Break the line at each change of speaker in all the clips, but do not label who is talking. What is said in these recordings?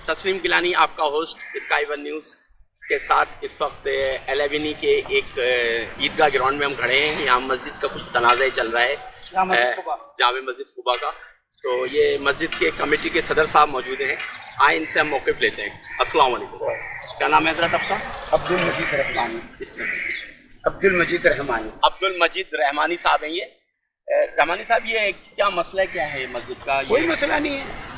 तस्लीम गिलानी आपका host sky One news के साथ इस वक्त एलेवेनी के एक ईदगाह ग्राउंड में हम खड़े हैं। यहाँ मस्जिद का कुछ तनाज़ा चल रहा है, जामे मस्जिद कुबा का। तो ये मस्जिद के कमेटी के सदर साहब मौजूद हैं, आए इनसे हम मौक़िफ़ लेते हैं। अस्सलाम वालेकुम, क्या नाम है हज़रत आपका?
अब्दुल मजीद रहमानी। अब्दुल मजीद रहमानी।
अब्दुल मजीद रहमानी साहब हैं ये। रहमानी साहब, ये क्या मसला क्या है मस्जिद का?
कोई मसला नहीं है।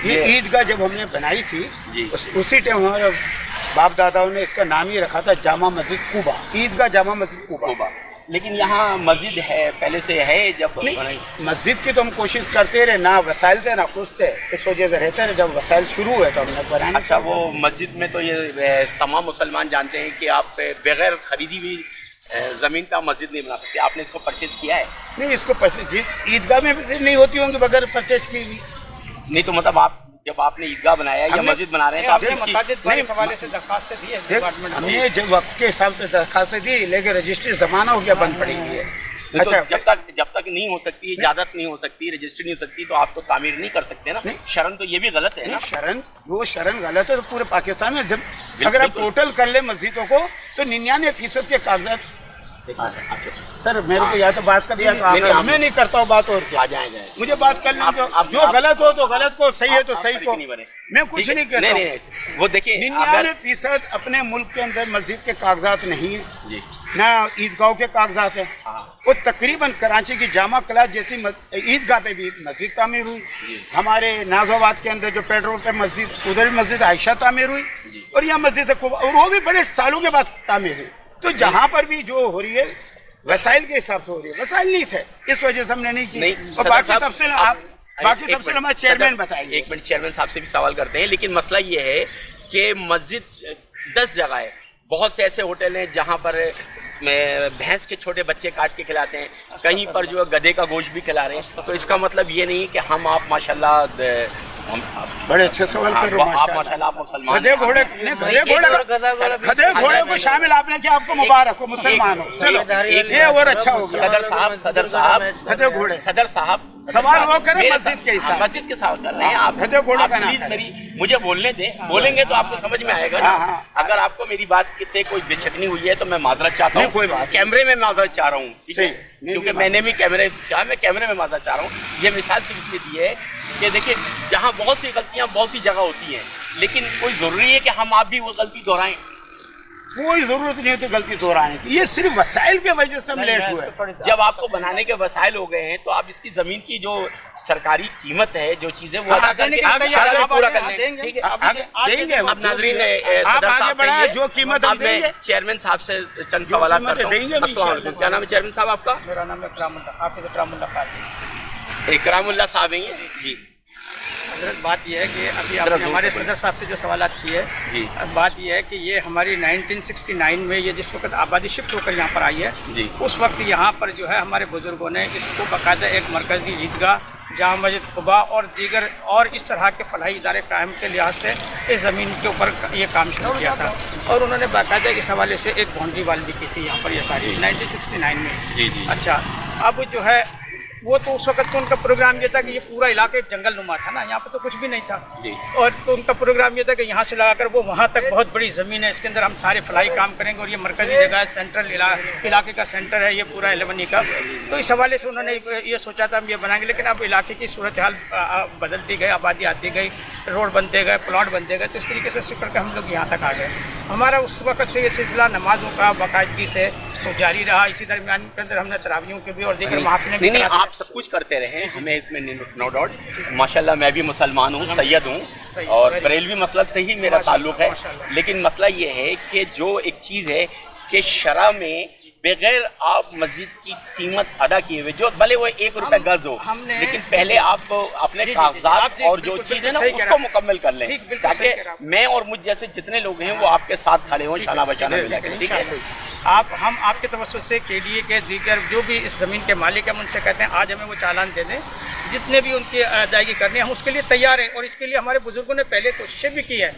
ये ईदगाह जब हमने बनाई थी
जी,
उसी टाइम हमारे बाप दादाओं ने इसका नाम ही रखा था जामा मस्जिद कुबा, ईदगाह जामा मस्जिद कुबा।
लेकिन यहाँ मस्जिद है पहले से है जब
मस्जिद की तो हम कोशिश करते रहे, ना वसाइल थे ना कुछ थे, इस वजह से रहते रहे। जब वसाइल शुरू हुए तो हमने बनाया।
अच्छा, वो मस्जिद में तो ये तमाम मुसलमान जानते हैं कि आप बगैर खरीदी हुई ज़मीन पे आप मस्जिद नहीं बना सकते। आपने इसको परचेज किया है?
नहीं, इसको परचेज ईदगाह में भी नहीं होती होंगी बगैर परचेज की भी।
नहीं तो मतलब आप जब आपने ईदगाह बनाया या मस्जिद बना रहे हैं तो आपने
हवाले से दरखास्तें दी है। हमने जब वक्त के हिसाब से दरखास्तें दी, लेकिन रजिस्ट्री ज़माना हो गया, बंद पड़ी हुई है।
अच्छा, जब तक नहीं हो सकती, इजाजत नहीं हो सकती, रजिस्ट्री नहीं हो सकती, तो आप तो तामीर नहीं कर सकते ना। शरन तो ये भी गलत है ना।
शरन गलत है तो पूरे पाकिस्तान में जब अगर आप टोटल कर ले मस्जिदों को तो 99% के कागजात। सर मेरे को या तो बात कर दिया तो हमें नहीं करता हूँ बात, और क्या
जाएगा
मुझे बात करने जो गलत हो तो गलत को, सही है तो सही को। मैं कुछ नहीं कहता।
नहीं, वो देखिए
99% अपने मुल्क के अंदर मस्जिद के कागजात नहीं है जी, ना ईदगाहों के कागजात है। वो तकरीबन कराची की जामा क्लास जैसी ईदगाह पे भी मस्जिद तामीर हुई, हमारे नाजाबाद के अंदर जो पेट्रोल पे मस्जिद, उधर भी मस्जिद आयशा तामीर हुई, और यहाँ मस्जिद और वो भी बड़े सालों के बाद तामीर हुई। तो जहाँ पर भी जो हो रही है वसाइल के हिसाब से हो रही है, वसाइल नहीं थे इस वजह से हमने नहीं की। और बाकी तफसील हमारे चेयरमैन बताएंगे।
एक मिनट, चेयरमैन साहब से भी सवाल करते हैं। लेकिन मसला ये है कि मस्जिद 10 जगह है, बहुत से ऐसे होटल हैं जहाँ पर भैंस के छोटे बच्चे काट के खिलाते हैं, कहीं पर जो गधे का गोश्त भी खिला रहे हैं। तो इसका मतलब ये नहीं कि हम आप माशाल्लाह
बड़े अच्छे सवाल कर रहे हो
माशाल्लाह, आप मुसलमान।
गधे घोड़े को शामिल आपने किया, आपको मुबारक हो, मुसलमान हो, चलो ये और अच्छा हो गया।
सदर साहब
गधे घोड़े,
सदर साहब
सवाल वो करें मस्जिद के हिसाब,
मस्जिद के साथ कर रहे हैं आप।
गधे घोड़े का
प्लीज मुझे बोलने दें, बोलेंगे तो आपको समझ में आएगा ना। अगर आपको मेरी बात से कोई बेशकनी हुई है तो मैं माजरत चाहता हूँ।
कोई बात,
कैमरे में माजरत चाह रहा हूँ, ठीक है, क्योंकि मैंने भी मैं कैमरे में माजरत चाह रहा हूँ। ये मिसाल सिर्फ इसलिए दी है कि देखिए, जहाँ बहुत सी गलतियाँ बहुत सी जगह होती हैं, लेकिन कोई जरूरी है कि हम आप भी वो गलती दोहराएं?
कोई जरूरत नहीं होती गलती दोहराने की। ये सिर्फ वसाइल के वजह से हम लेट हुए।
जब आपको बनाने के वसाइल हो गए हैं तो आप इसकी जमीन की जो सरकारी कीमत है, जो चीजें वो अदा करके पूरा कर लें, ठीक है, देंगे। अब नाज़रीन,
आप आगे बढ़ाएं, जो कीमत हम देंगे।
चेयरमैन साहब से चंद सवाल करता हूं। क्या नाम है चेयरमैन साहब आपका?
मेरा नाम
इकरामुल्लाह साहब हैं जी।
हज़रत, बात यह है कि अभी आपने हमारे सदर साहब से जो सवाल किए जी, बात यह है कि ये हमारी 1969 में ये जिस वक्त आबादी शिफ्ट होकर यहाँ पर आई है जी, उस वक्त यहाँ पर जो है हमारे बुजुर्गों ने इसको बाकायदा एक मरकज़ी ईदगाह, जामा मस्जिद कुबा और दीगर और इस तरह के फलाही इदारे कायम के लिहाज से इस ज़मीन के ऊपर ये काम शुरू किया था। और उन्होंने बाकायदा इस हवाले से एक बाउंड्री वाल भी की थी यहाँ पर, ये सारी 1969 में जी। अच्छा, अब जो है वो तो उस वक्त तो उनका प्रोग्राम ये था कि ये पूरा इलाका जंगल नुमा था ना, यहाँ पे तो कुछ भी नहीं था जी। और तो उनका प्रोग्राम ये था कि यहाँ से लगाकर वो वहाँ तक बहुत बड़ी ज़मीन है, इसके अंदर हम सारे फलाई काम करेंगे और ये मरकज़ी जगह है, सेंट्रल इलाके का सेंटर है ये पूरा एलेवेनी का। तो इस हवाले से उन्होंने ये सोचा था हम ये बनाएंगे, लेकिन अब इलाके की सूरत हाल बदलती गई, आबादी आती गई, रोड बनते गए, प्लाट बनते गए, तो इस तरीके से शुक्र के हम लोग यहाँ तक आ गए। हमारा उस वक्त से ये सिलसिला नमाज़ों का बाकायदगी से तो जारी रहा। इसी दरमियान के अंदर हमने तरावियों के भी और दीगर महफिलें भी।
आप सब कुछ करते रहे, हमें इसमें नो डाउट। माशाल्लाह, मैं भी मुसलमान हूँ, सैयद हूँ, और बरेलवी मसलक से ही मेरा ताल्लुक़ है। लेकिन मसला ये है कि जो एक चीज़ है कि शरअ में बगैर आप मस्जिद की कीमत अदा किए हुए, जो भले वो 1 रुपया गज हो, लेकिन पहले आप अपने कागजात और जो चीज़ है ना उसको मुकम्मल कर लें, ताकि मैं और मुझ जैसे जितने लोग हैं वो आपके साथ खड़े हों, शाना बचाना मिला के, ठीक है।
हम आपके तवज्जुह से KDA के दीगर जो भी इस ज़मीन के मालिक हैं उनसे कहते हैं आज हमें वो चालान दे दें, जितने भी उनकी अदायगी करनी है हम उसके लिए तैयार हैं। और इसके लिए हमारे बुजुर्गों ने पहले कोशिशें भी की है।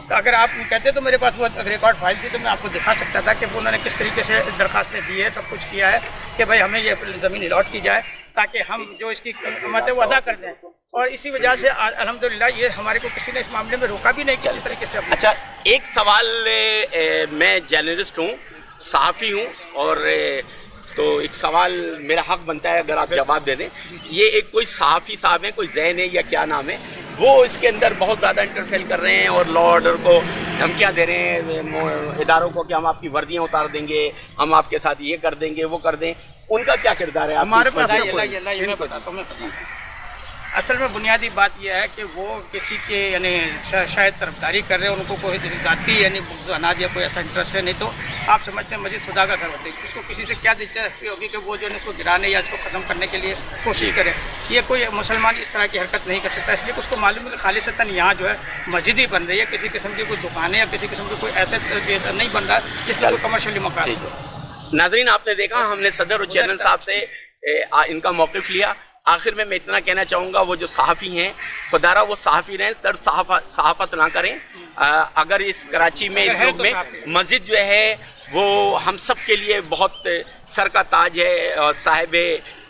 तो अगर आप कहते तो मेरे पास वो रिकॉर्ड फाइल थी तो मैं आपको दिखा सकता था कि वो उन्होंने किस तरीके से दरखास्तें दी है, सब कुछ किया है कि भाई हमें ये ज़मीन अलॉट की जाए। تاکہ ہم جو اس کی قیمت ہے وہ ادا کر دیں، اور اسی وجہ سے الحمدللہ یہ ہمارے کو کسی نے اس معاملے میں روکا بھی نہیں کسی طریقے سے۔
اچھا ایک سوال، میں جرنلسٹ ہوں، صحافی ہوں، اور تو ایک سوال میرا حق بنتا ہے اگر آپ جواب دے دیں۔ یہ ایک کوئی صحافی صاحب ہیں، کوئی زین ہے یا کیا نام ہے، وہ اس کے اندر بہت زیادہ انٹرفیئر کر رہے ہیں اور لا آرڈر کو دھمکیاں دے رہے ہیں اداروں کو کہ ہم آپ کی وردیاں اتار دیں گے، ہم آپ کے ساتھ یہ کر دیں گے وہ کر دیں، ان کا کیا کردار ہے؟
ہمارے پاس میں بتاتا ہوں، اصل میں بنیادی بات یہ ہے کہ وہ کسی کے یعنی شاید طرفداری کر رہے ہیں، ان کو کوئی ذاتی یعنی اناج یا کوئی ایسا انٹرسٹ ہے، نہیں تو آپ سمجھتے ہیں مسجد خدا کا گھر ہوتے ہیں، اس کو کسی سے کیا دلچسپی ہوگی کہ وہ جو ہے اس کو گرانے یا اس کو ختم کرنے کے لیے کوشش کرے۔ یہ کوئی مسلمان اس طرح کی حرکت نہیں کر سکتا، اس لیے اس کو معلوم ہے کہ خالصتاً یہاں جو ہے مسجد ہی بن رہی ہے، کسی قسم کی کوئی دکانیں یا کسی قسم کی کوئی ایسے نہیں بن رہا جس کا کوئی کمرشلی مقاصد ہو۔
ناظرین آپ نے دیکھا، ہم نے صدر اور چیئرمین صاحب سے ان کا موقف لیا۔ آخر میں اتنا کہنا چاہوں گا، وہ جو صحافی ہیں خدارہ وہ صحافی رہیں، سر صحافت نہ کریں۔ اگر اس کراچی میں اس لوگ میں مسجد جو ہے وہ ہم سب کے لیے بہت سر کا تاج ہے اور صاحب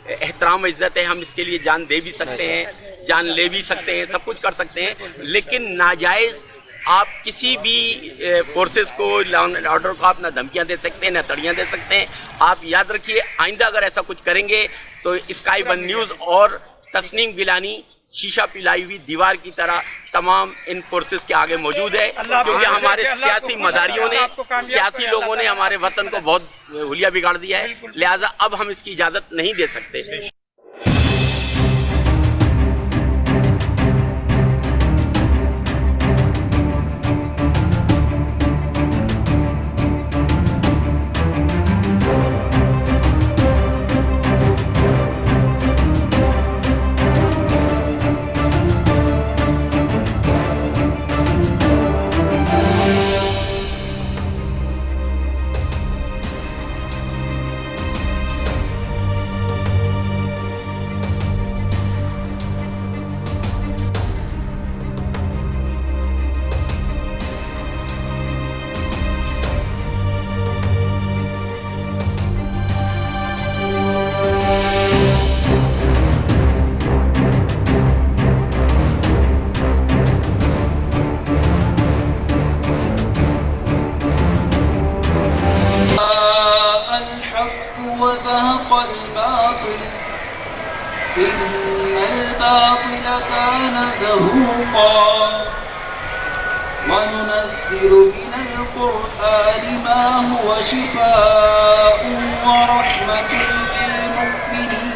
احترام و عزت ہے، ہم اس کے لیے جان دے بھی سکتے ہیں، جان لے بھی سکتے ہیں، سب کچھ کر سکتے ہیں، لیکن ناجائز آپ کسی بھی فورسز کو لا اینڈ آرڈر کو آپ نہ دھمکیاں دے سکتے ہیں نہ تڑیاں دے سکتے ہیں۔ آپ یاد رکھیے آئندہ اگر ایسا کچھ کریں گے تو اسکائی ون نیوز اور تسنیم گیلانی شیشہ پلائی ہوئی دیوار کی طرح تمام ان فورسز کے آگے موجود ہے، کیونکہ ہمارے سیاسی مداریوں نے، سیاسی لوگوں نے ہمارے وطن کو بہت حلیہ بگاڑ دیا ہے، لہٰذا اب ہم اس کی اجازت نہیں دے سکتے۔
وزهق الباطل إن الباطل كان زهوقا وننزل من القرآن ما هو شفاء ورحمة للمؤمنين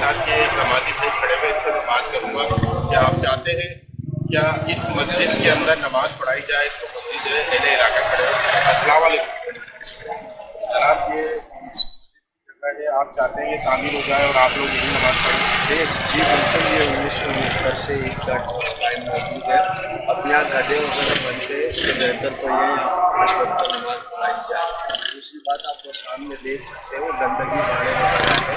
साथ के एक नमाजी भाई खड़े हुए, इनसे मैं बात करूँगा कि आप चाहते हैं क्या इस मस्जिद के अंदर नमाज पढ़ाई जाए? इसको मस्जिद जो है एले इलाका खड़े हुए। अस्सलाम वालेकुम जनाब, ये जगह है, आप चाहते हैं ये तामीर हो जाए और आप लोग यही नमाज पढ़ें?
जी बिल्कुल, ये 1969 से ईद का टाइम मौजूद है। अब यहाँ गधे वगैरह बनते हैं, इससे बेहतर तो ये 5 वक्त नमाज पढ़ाई जाए। दूसरी बात आप वो सामने देख सकते हो गंदगी भाड़े वगैरह है,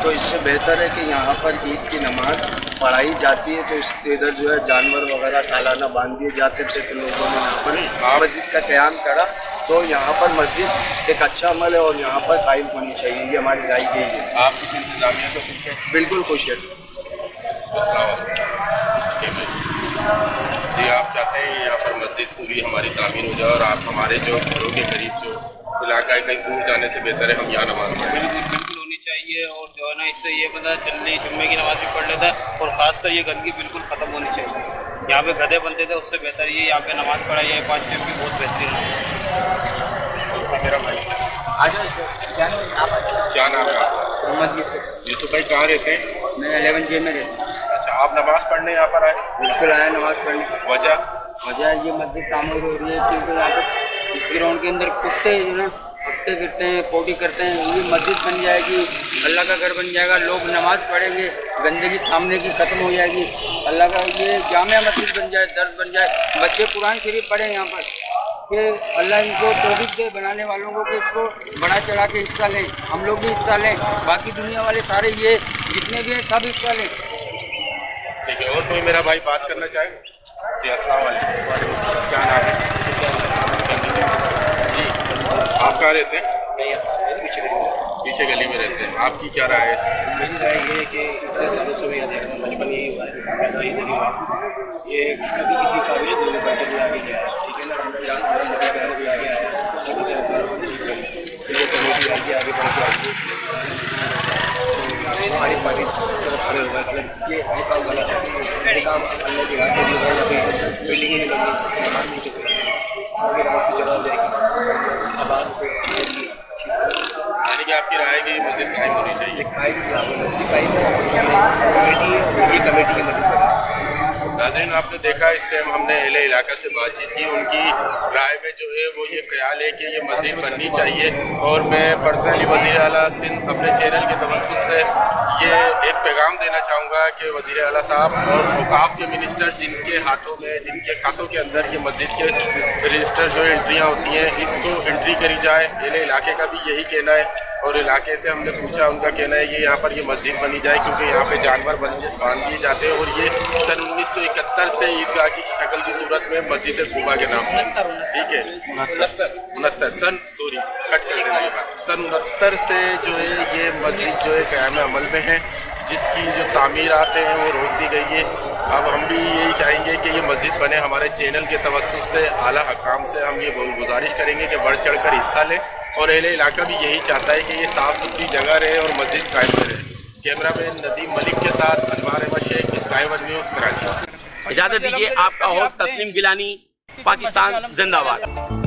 तो इससे बेहतर है कि यहाँ पर ईद की नमाज पढ़ाई जाती है। तो इधर जो है जानवर वगैरह सालाना बांध दिए जाते थे, तो लोगों ने यहाँ पर मस्जिद का क़याम करा। तो यहाँ पर मस्जिद एक अच्छा अमल है और यहाँ पर कायम होनी चाहिए, ये हमारी राय यही है।
आप किसी इंतजामिया से खुश हैं?
बिल्कुल खुश है।
अस्सलाम वालेकुम। जी, आप चाहते हैं यहाँ पर मस्जिद पूरी हमारी तामीर हो जाए और आप हमारे जो घरों के करीब जो इलाका है कहीं दूर जाने से बेहतर है हम यहाँ नमाज पढ़ें?
बिल्कुल होनी चाहिए, और जो है ना इससे ये पता चलने जुम्मे की नमाज भी पढ़ लेता है, और ख़ासकर ये गंदगी बिल्कुल ख़त्म होनी चाहिए। यहाँ पे गधे बनते थे, उससे बेहतर ये यहाँ पे नमाज पढ़ाई है 5 टाइम की, बहुत बेहतरीन है।
मेरा भाई क्या नाम है आपका?
मोहम्मद यूसुफ।
यूसुफ भाई कहाँ रहते हैं?
मैं 11 जे में रहता हूँ।
अच्छा, आप नमाज पढ़ने यहाँ पर आए?
बिल्कुल आया नमाज पढ़ने।
वजह
ये मस्जिद तामीर हो रही है क्योंकि यहाँ पे इस ग्राउंड के अंदर कुत्ते जो ना कुत्ते फिरते हैं, पोटी करते हैं। ये मस्जिद बन जाएगी, अल्लाह का घर बन जाएगा, लोग नमाज पढ़ेंगे, गंदगी सामने की ख़त्म हो जाएगी, अल्लाह का ये जामिया मस्जिद बन जाए, दर्स बन जाए, बच्चे कुरान शरीफ पढ़ें यहाँ पर, कि अल्लाह इनको तौफीक दे बनाने वालों को कि इसको बड़ा चढ़ा के हिस्सा लें, हम लोग भी हिस्सा लें, बाकी दुनिया वाले सारे ये जितने भी हैं सब हिस्सा लें।
ठीक है, और कोई मेरा भाई बात करना चाहेगा? जी, अस्सलाम वालेकुम। क्या नाम है? जी, आप कहाँ रहते हैं? पीछे गली में रहते हैं। आपकी क्या राय है?
मेरी राय ये है कि इतने सालों से मैं यहाँ देख रहा हूँ, बचपन यही हुआ है, पैदा ही नहीं हुआ है। ये कभी किसी काबिश नहीं बैठे भी आगे गया है, ठीक है ना, रमजान भी आगे आया है, ये कमेटी आगे बढ़ के आगे हमारी पार्टी खड़े हुए हैं। ये काम गलत है, ये काम अल्लाह की राह में जो है बिल्डिंग ही नहीं बनी, नमाज नहीं चुकी, नमाज की जवाब देगी आबाद को अच्छी।
यानी कि आपकी राय है कि मस्जिद कायम होनी चाहिए?
कमेटी की मदद।
नाज़रीन, आपने देखा इस टाइम हमने एले इलाका से बातचीत की, उनकी राय में जो है वो ये ख्याल है कि ये मस्जिद बननी चाहिए। और मैं पर्सनली वज़ीर आला सिंध अपने चैनल के तवस्सुस से ये एक पैगाम देना चाहूँगा कि वज़ीर आला साहब और औक़ाफ़ के मिनिस्टर जिनके हाथों में, जिनके खातों के अंदर ये मस्जिद के रजिस्टर जो एंट्रियाँ होती हैं, इसको एंट्री करी जाए। एले इलाके का भी यही कहना है, और इलाके से हमने पूछा, उनका कहना है कि यहाँ पर ये मस्जिद बनी जाए क्योंकि यहाँ पे जानवर बांध दिए जाते हैं। और ये सन 1971 से ईदगाह की शक्ल की सूरत में मस्जिद कुबा के नाम पर, ठीक है, 69 सन 69 से जो है ये मस्जिद जो है क़याम अमल में है, जिसकी जो तामीरात हैं वो रोक दी गई है। अब हम भी यही चाहेंगे कि ये मस्जिद बने। हमारे चैनल के तवस्सुस से आला हकाम से हम ये गुजारिश करेंगे कि बढ़ चढ़ कर हिस्सा लें, और एले इलाका भी यही चाहता है कि ये साफ़ सुथरी जगह रहे और मस्जिद कायम रहे। कैमरामैन नदीम मलिक के साथ Anwar Ahmed Sheikh, Sky One News, Karachi.
इजाज़त दीजिए, आपका होस्ट तस्लीम गिलानी, पाकिस्तान जिंदाबाद।